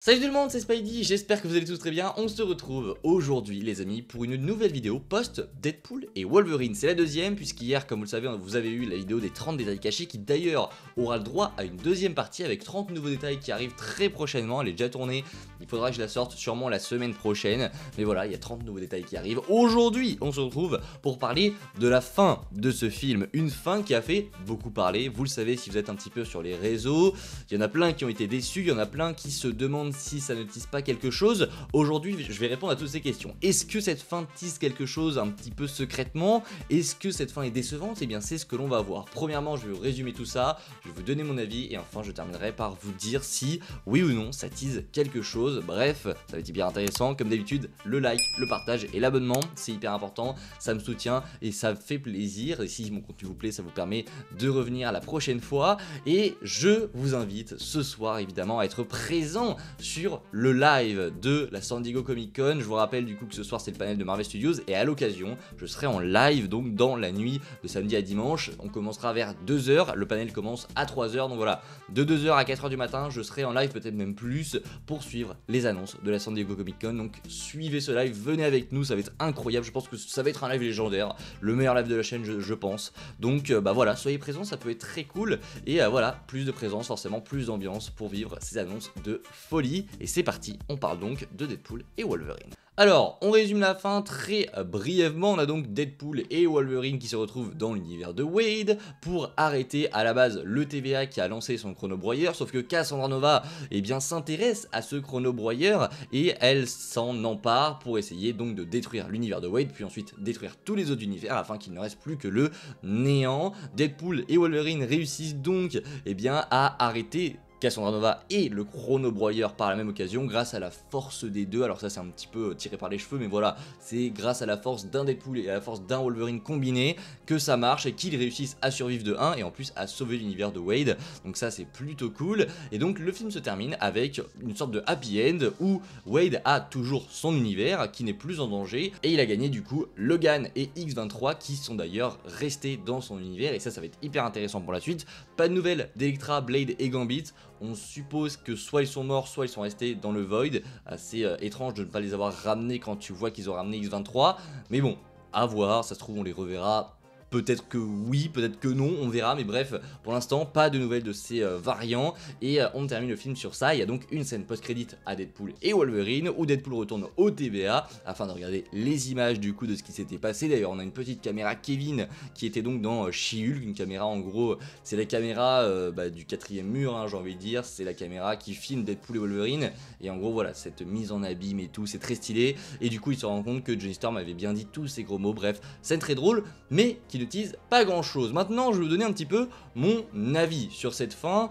Salut tout le monde, c'est Spidey, j'espère que vous allez tous très bien. On se retrouve aujourd'hui les amis pour une nouvelle vidéo post-Deadpool et Wolverine. C'est la deuxième puisqu'hier, comme vous le savez, vous avez eu la vidéo des 30 détails cachés qui d'ailleurs aura le droit à une deuxième partie avec 30 nouveaux détails qui arrivent très prochainement. Elle est déjà tournée, il faudra que je la sorte sûrement la semaine prochaine. Mais voilà, il y a 30 nouveaux détails qui arrivent. Aujourd'hui, on se retrouve pour parler de la fin de ce film. Une fin qui a fait beaucoup parler, vous le savez si vous êtes un petit peu sur les réseaux. Il y en a plein qui ont été déçus, il y en a plein qui se demandent si ça ne tease pas quelque chose. Aujourd'hui, je vais répondre à toutes ces questions. Est-ce que cette fin tease quelque chose un petit peu secrètement? Est-ce que cette fin est décevante? Eh bien, c'est ce que l'on va voir. Premièrement, je vais vous résumer tout ça, je vais vous donner mon avis et enfin, je terminerai par vous dire si, oui ou non, ça tease quelque chose. Bref, ça va être hyper intéressant. Comme d'habitude, le like, le partage et l'abonnement, c'est hyper important. Ça me soutient et ça me fait plaisir. Et si mon contenu vous plaît, ça vous permet de revenir la prochaine fois. Et je vous invite ce soir, évidemment, à être présent sur le live de la San Diego Comic Con. Je vous rappelle du coup que ce soir c'est le panel de Marvel Studios et à l'occasion je serai en live donc dans la nuit de samedi à dimanche. On commencera vers 2h, le panel commence à 3h, donc voilà, de 2h à 4h du matin je serai en live, peut-être même plus, pour suivre les annonces de la San Diego Comic Con. Donc suivez ce live, venez avec nous, ça va être incroyable, je pense que ça va être un live légendaire, le meilleur live de la chaîne je pense. Donc bah voilà, soyez présents, ça peut être très cool et voilà, plus de présence forcément, plus d'ambiance pour vivre ces annonces de folie. Et c'est parti, on parle donc de Deadpool et Wolverine. Alors, on résume la fin très brièvement. On a donc Deadpool et Wolverine qui se retrouvent dans l'univers de Wade pour arrêter à la base le TVA qui a lancé son chronobroyeur. Sauf que Cassandra Nova eh bien, s'intéresse à ce chronobroyeur et elle s'en empare pour essayer donc de détruire l'univers de Wade, puis ensuite détruire tous les autres univers afin qu'il ne reste plus que le néant. Deadpool et Wolverine réussissent donc eh bien, à arrêter Cassandra Nova et le chronobroyeur par la même occasion grâce à la force des deux. Alors ça c'est un petit peu tiré par les cheveux mais voilà, c'est grâce à la force d'un Deadpool et à la force d'un Wolverine combiné que ça marche et qu'ils réussissent à survivre de 1 et en plus à sauver l'univers de Wade. Donc ça c'est plutôt cool. Et donc le film se termine avec une sorte de happy end où Wade a toujours son univers qui n'est plus en danger et il a gagné du coup Logan et X-23 qui sont d'ailleurs restés dans son univers et ça va être hyper intéressant pour la suite. Pas de nouvelles d'Electra, Blade et Gambit. On suppose que soit ils sont morts, soit ils sont restés dans le Void. Assez étrange de ne pas les avoir ramenés quand tu vois qu'ils ont ramené X-23. Mais bon, à voir, ça se trouve on les reverra. Peut-être que oui, peut-être que non, on verra, mais bref, pour l'instant, pas de nouvelles de ces variants, et on termine le film sur ça. Il y a donc une scène post-crédit à Deadpool et Wolverine, où Deadpool retourne au TVA, afin de regarder les images du coup de ce qui s'était passé. D'ailleurs, on a une petite caméra Kevin, qui était donc dans She-Hulk, une caméra en gros, c'est la caméra du 4e mur, hein, j'ai envie de dire, c'est la caméra qui filme Deadpool et Wolverine, et en gros voilà, cette mise en abîme et tout, c'est très stylé, et du coup il se rend compte que Johnny Storm avait bien dit tous ces gros mots, bref, scène très drôle, mais qui ne tease pas grand chose. Maintenant je vais vous donner un petit peu mon avis sur cette fin,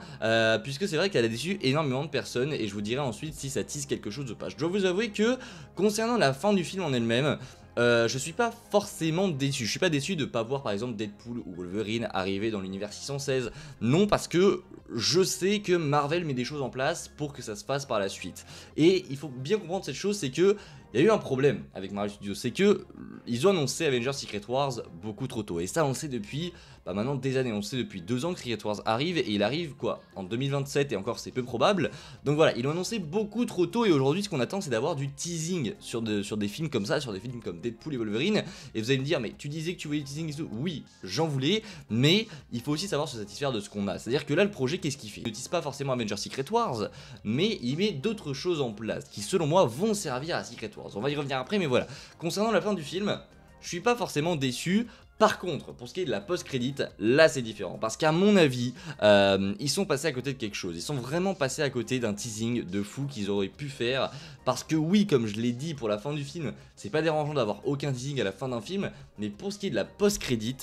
puisque c'est vrai qu'elle a déçu énormément de personnes et je vous dirai ensuite si ça tease quelque chose ou pas. Je dois vous avouer que concernant la fin du film en elle-même, je suis pas forcément déçu. Je suis pas déçu de pas voir par exemple Deadpool ou Wolverine arriver dans l'univers 616. Non, parce que je sais que Marvel met des choses en place pour que ça se fasse par la suite. Et il faut bien comprendre cette chose, c'est que il y a eu un problème avec Marvel Studios, c'est que ils ont annoncé Avengers Secret Wars beaucoup trop tôt. Et ça on le sait depuis maintenant des années, on le sait depuis 2 ans que Secret Wars arrive, et il arrive quoi en 2027 et encore c'est peu probable. Donc voilà, ils l'ont annoncé beaucoup trop tôt et aujourd'hui ce qu'on attend c'est d'avoir du teasing sur des films comme ça, sur des films comme Deadpool et Wolverine. Et vous allez me dire mais tu disais que tu voulais du teasing et tout. Oui, j'en voulais, mais il faut aussi savoir se satisfaire de ce qu'on a. C'est-à-dire que là le projet qu'est-ce qu'il fait? Il ne tease pas forcément Avengers Secret Wars, mais il met d'autres choses en place qui selon moi vont servir à Secret Wars. On va y revenir après, mais voilà. Concernant la fin du film, je suis pas forcément déçu. Par contre, pour ce qui est de la post-crédit, là c'est différent. Parce qu'à mon avis, ils sont passés à côté de quelque chose. Ils sont vraiment passés à côté d'un teasing de fou qu'ils auraient pu faire. Parce que oui, comme je l'ai dit pour la fin du film, c'est pas dérangeant d'avoir aucun teasing à la fin d'un film. Mais pour ce qui est de la post-crédit,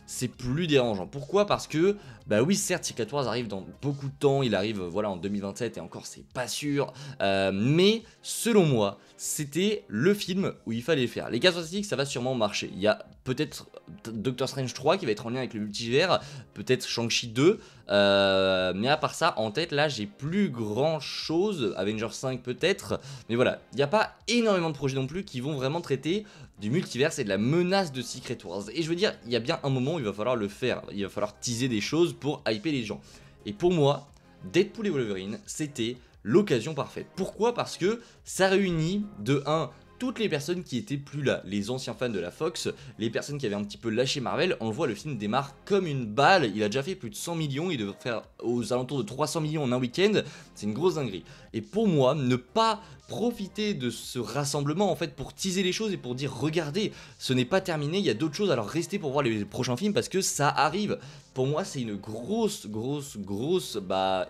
c'est plus dérangeant. Pourquoi? Parce que, bah oui, certes, Secret Wars arrive dans beaucoup de temps, il arrive voilà en 2027 et encore c'est pas sûr, mais selon moi, c'était le film où il fallait le faire. Les 4 Fantastiques, ça va sûrement marcher. Il y a peut-être Doctor Strange 3 qui va être en lien avec le multivers, peut-être Shang-Chi 2, mais à part ça, en tête, là, j'ai plus grand chose, Avengers 5 peut-être, mais voilà, il n'y a pas énormément de projets non plus qui vont vraiment traiter du multivers et de la menace de Secret Wars. Et je veux dire, il y a bien un moment où il va falloir le faire, il va falloir teaser des choses pour hyper les gens. Et pour moi, Deadpool et Wolverine, c'était l'occasion parfaite. Pourquoi? Parce que ça réunit de 1 toutes les personnes qui étaient plus là, les anciens fans de la Fox, les personnes qui avaient un petit peu lâché Marvel. On le voit, le film démarre comme une balle, il a déjà fait plus de 100 millions, il devrait faire aux alentours de 300 millions en un week-end, c'est une grosse dinguerie. Et pour moi, ne pas profiter de ce rassemblement en fait pour teaser les choses et pour dire regardez, ce n'est pas terminé, il y a d'autres choses, alors restez pour voir les prochains films parce que ça arrive. Pour moi, c'est une grosse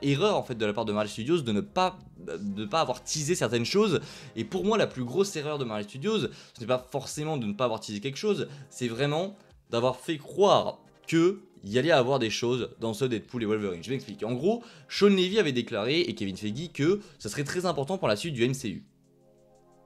erreur en fait de la part de Marvel Studios de ne pas avoir teasé certaines choses. Et pour moi, la plus grosse erreur de Marvel Studios, ce n'est pas forcément de ne pas avoir teasé quelque chose, c'est vraiment d'avoir fait croire que il y allait avoir des choses dans ce Deadpool et Wolverine. Je m'explique. En gros, Sean Levy avait déclaré, et Kevin Feige, que ça serait très important pour la suite du MCU.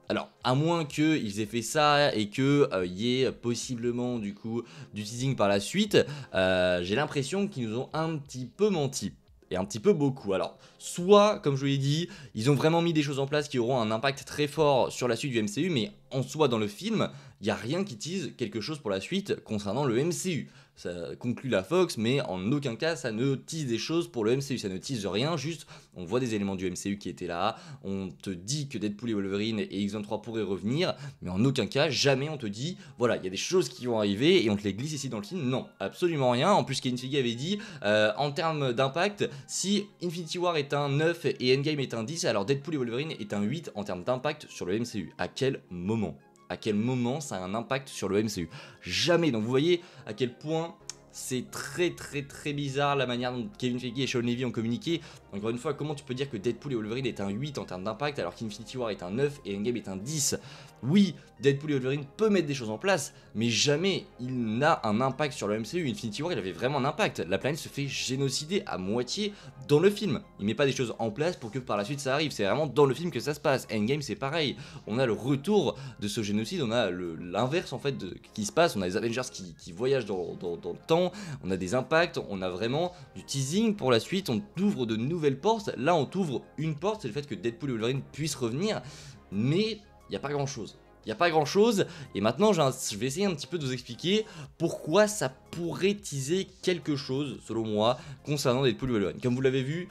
Alors, à moins qu'ils aient fait ça et qu'il y ait possiblement du coup du teasing par la suite, j'ai l'impression qu'ils nous ont un petit peu menti. Et un petit peu beaucoup. Alors, soit, comme je vous l'ai dit, ils ont vraiment mis des choses en place qui auront un impact très fort sur la suite du MCU, mais en soi, dans le film, il n'y a rien qui tease quelque chose pour la suite concernant le MCU. Ça conclut la Fox, mais en aucun cas ça ne tease des choses pour le MCU, ça ne tease rien, juste on voit des éléments du MCU qui étaient là, on te dit que Deadpool et Wolverine et X-23 pourraient revenir, mais en aucun cas, jamais on te dit, voilà, il y a des choses qui vont arriver et on te les glisse ici dans le film, non, absolument rien. En plus, Kevin Feige avait dit, en termes d'impact, si Infinity War est un 9 et Endgame est un 10, alors Deadpool et Wolverine est un 8 en termes d'impact sur le MCU. À quel moment ? À quel moment ça a un impact sur le MCU? Jamais. Donc vous voyez à quel point c'est très bizarre la manière dont Kevin Feige et Sean Levy ont communiqué. Encore une fois, comment tu peux dire que Deadpool et Wolverine est un 8 en termes d'impact alors qu'Infinity War est un 9 et Endgame est un 10? Oui, Deadpool et Wolverine peut mettre des choses en place, mais jamais il n'a un impact sur le MCU. Infinity War, il avait vraiment un impact. La planète se fait génocider à moitié dans le film. Il met pas des choses en place pour que par la suite ça arrive. C'est vraiment dans le film que ça se passe. Endgame, c'est pareil. On a le retour de ce génocide, on a l'inverse en fait qui se passe. On a les Avengers qui voyagent dans le temps. On a des impacts, on a vraiment du teasing pour la suite. On ouvre de nouvelles portes. Là, on t'ouvre une porte, c'est le fait que Deadpool et Wolverine puissent revenir, mais il n'y a pas grand chose. Il n'y a pas grand chose, et maintenant je vais essayer un petit peu de vous expliquer pourquoi ça pourrait teaser quelque chose, selon moi, concernant Deadpool et Wolverine. Comme vous l'avez vu,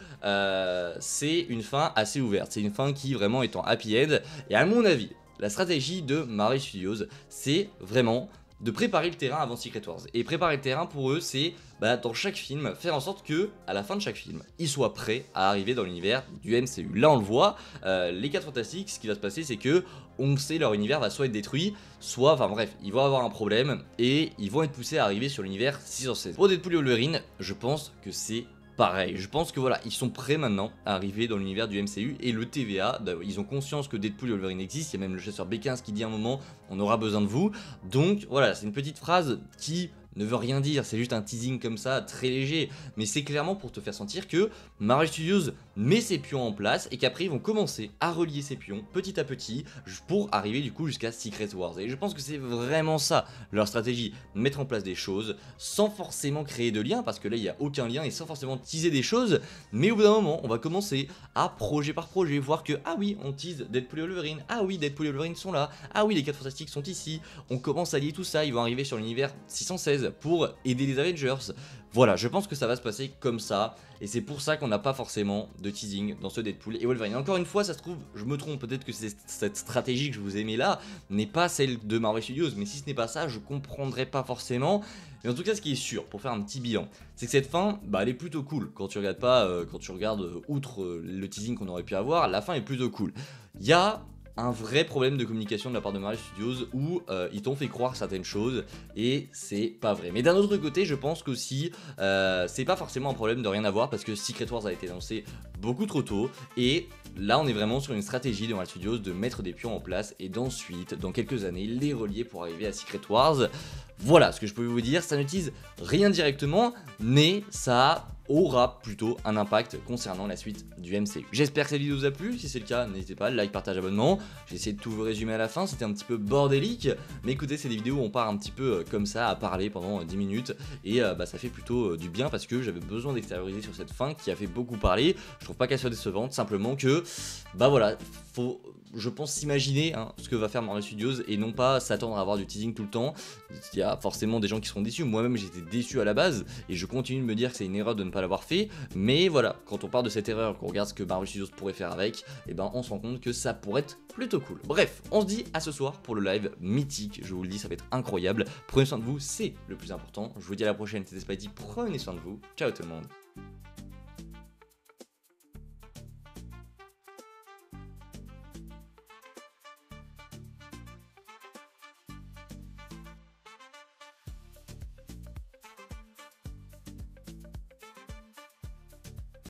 c'est une fin assez ouverte, c'est une fin qui vraiment est en happy end, et à mon avis, la stratégie de Marvel Studios, c'est vraiment de préparer le terrain avant Secret Wars. Et préparer le terrain pour eux, c'est dans chaque film, faire en sorte que, à la fin de chaque film, ils soient prêts à arriver dans l'univers du MCU. Là, on le voit, les 4 Fantastiques, ce qui va se passer, c'est que on sait leur univers va soit être détruit, soit, enfin bref, ils vont avoir un problème et ils vont être poussés à arriver sur l'univers 616. Pour Deadpool et Wolverine, je pense que c'est pareil, je pense que voilà, ils sont prêts maintenant à arriver dans l'univers du MCU et le TVA, ils ont conscience que Deadpool et Wolverine existent, il y a même le chasseur Béquins qui dit à un moment on aura besoin de vous, donc voilà, c'est une petite phrase qui ne veut rien dire, c'est juste un teasing comme ça, très léger, mais c'est clairement pour te faire sentir que Marvel Studios met ses pions en place et qu'après ils vont commencer à relier ces pions petit à petit pour arriver du coup jusqu'à Secret Wars. Et je pense que c'est vraiment ça leur stratégie, mettre en place des choses sans forcément créer de lien, parce que là il n'y a aucun lien, et sans forcément teaser des choses, mais au bout d'un moment on va commencer à projet par projet voir que ah oui on tease Deadpool et Wolverine, ah oui Deadpool et Wolverine sont là, ah oui les 4 Fantastiques sont ici, on commence à lier tout ça, ils vont arriver sur l'univers 616 pour aider les Avengers. Voilà, je pense que ça va se passer comme ça, et c'est pour ça qu'on n'a pas forcément de teasing dans ce Deadpool et Wolverine. Encore une fois, ça se trouve, je me trompe, peut-être que cette stratégie que je vous ai mis là n'est pas celle de Marvel Studios, mais si ce n'est pas ça, je comprendrai pas forcément. Mais en tout cas, ce qui est sûr, pour faire un petit bilan, c'est que cette fin, elle est plutôt cool. Quand tu regardes outre le teasing qu'on aurait pu avoir, la fin est plutôt cool. Il y a un vrai problème de communication de la part de Marvel Studios où ils t'ont fait croire certaines choses et c'est pas vrai. Mais d'un autre côté, je pense qu'aussi c'est pas forcément un problème de rien avoir, parce que Secret Wars a été lancé beaucoup trop tôt et là on est vraiment sur une stratégie de Marvel Studios de mettre des pions en place et d'ensuite, dans quelques années, les relier pour arriver à Secret Wars. Voilà ce que je peux vous dire, ça n'utilise rien directement, mais ça aura plutôt un impact concernant la suite du MCU. J'espère que cette vidéo vous a plu, si c'est le cas, n'hésitez pas, like, partage, abonnement. J'ai essayé de tout vous résumer à la fin, c'était un petit peu bordélique, mais écoutez, c'est des vidéos où on part un petit peu comme ça, à parler pendant 10 minutes, et ça fait plutôt du bien, parce que j'avais besoin d'extérioriser sur cette fin qui a fait beaucoup parler. Je trouve pas qu'elle soit décevante, simplement que, voilà, faut, je pense, s'imaginer ce que va faire Marvel Studios et non pas s'attendre à avoir du teasing tout le temps. Il y a forcément des gens qui seront déçus, moi-même j'étais déçu à la base et je continue de me dire que c'est une erreur de ne pas l'avoir fait, mais voilà, quand on part de cette erreur, qu'on regarde ce que Marvel Studios pourrait faire avec, et ben on se rend compte que ça pourrait être plutôt cool. Bref, on se dit à ce soir pour le live mythique, je vous le dis, ça va être incroyable. Prenez soin de vous, c'est le plus important. Je vous dis à la prochaine, c'était Spidey, prenez soin de vous, ciao tout le monde.